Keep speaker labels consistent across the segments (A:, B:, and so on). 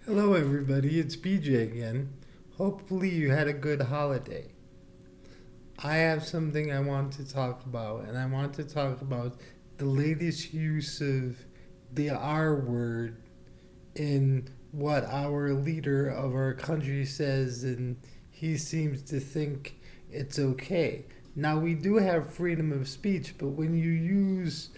A: Hello, everybody. It's BJ again. Hopefully, you had a good holiday. I have something I want to talk about, and I want to talk about the latest use of the R word in what our leader of our country says, and he seems to think it's okay. Now, we do have freedom of speech, but when you use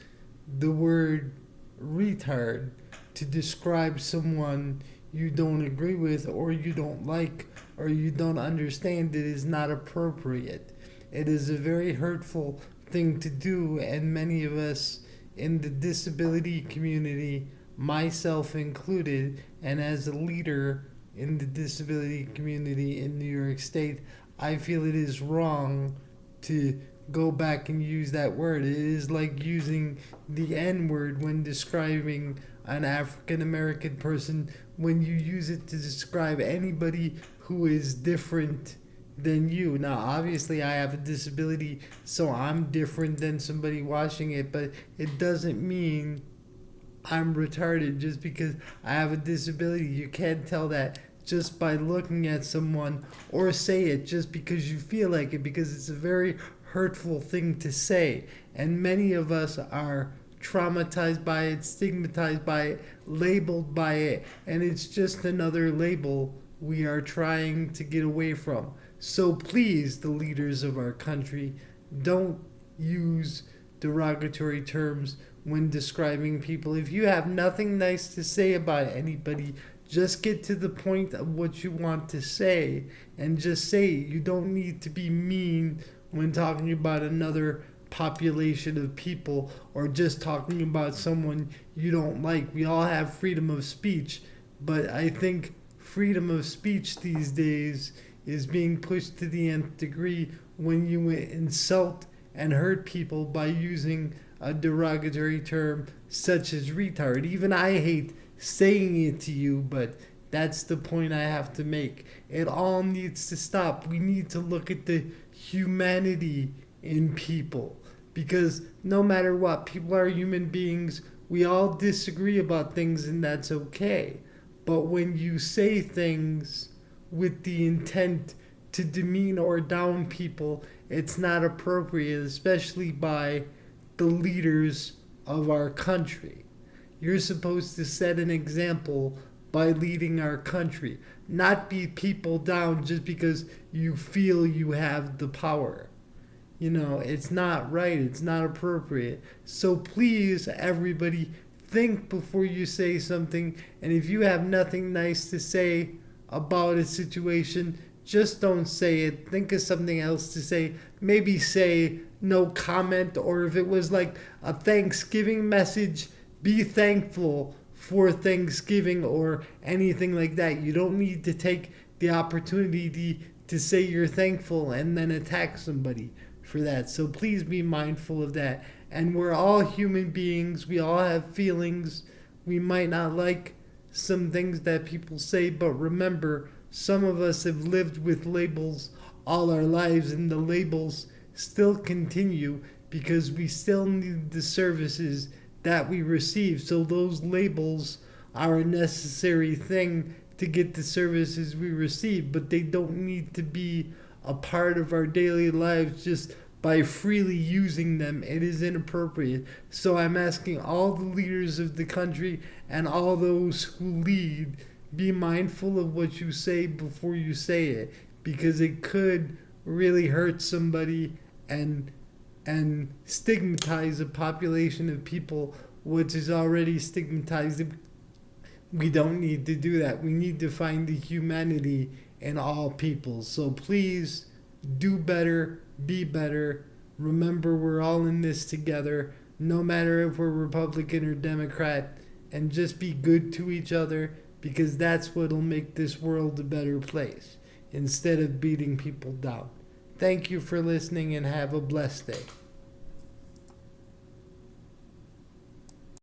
A: the word retard to describe someone you don't agree with or you don't like or you don't understand, it is not appropriate. It is a very hurtful thing to do, and many of us in the disability community, myself included, and as a leader in the disability community in New York State, I feel it is wrong to go back and use that word. It is like using the N word when describing an African American person when you use it to describe anybody who is different than you. Now, obviously, I have a disability, so I'm different than somebody watching it, but it doesn't mean I'm retarded just because I have a disability. You can't tell that just by looking at someone or say it just because you feel like it, because it's a very hurtful thing to say. And many of us are traumatized by it, stigmatized by it, labeled by it, and it's just another label we are trying to get away from. So please, the leaders of our country, don't use derogatory terms when describing people. If you have nothing nice to say about anybody, just get to the point of what you want to say and just say it. You don't need to be mean when talking about another population of people or just talking about someone you don't like. We all have freedom of speech, but I think freedom of speech these days is being pushed to the nth degree when you insult and hurt people by using a derogatory term such as retard. Even I hate saying it to you, but that's the point I have to make. It all needs to stop. We need to look at the humanity in people, because no matter what, people are human beings. We all disagree about things, and that's okay. But when you say things with the intent to demean or down people, it's not appropriate, especially by the leaders of our country. You're supposed to set an example by leading our country, not beat people down just because you feel you have the power. It's not right, it's not appropriate. So please, everybody, think before you say something, and if you have nothing nice to say about a situation, just don't say it. Think of something else to say. Maybe say no comment, or if it was like a Thanksgiving message, be thankful for Thanksgiving or anything like that. You don't need to take the opportunity to say you're thankful and then attack somebody for that. So please be mindful of that. And we're all human beings. We all have feelings. We might not like some things that people say, but remember, some of us have lived with labels all our lives, and the labels still continue because we still need the services that we receive. So those labels are a necessary thing to get the services we receive, but they don't need to be a part of our daily lives just by freely using them. It is inappropriate. So I'm asking all the leaders of the country and all those who lead, be mindful of what you say before you say it, because it could really hurt somebody and stigmatize a population of people which is already stigmatized. We don't need to do that. We need to find the humanity in all people. So please do better, be better. Remember, we're all in this together, no matter if we're Republican or Democrat, and just be good to each other, because that's what'll make this world a better place instead of beating people down. Thank you for listening, and have a blessed day.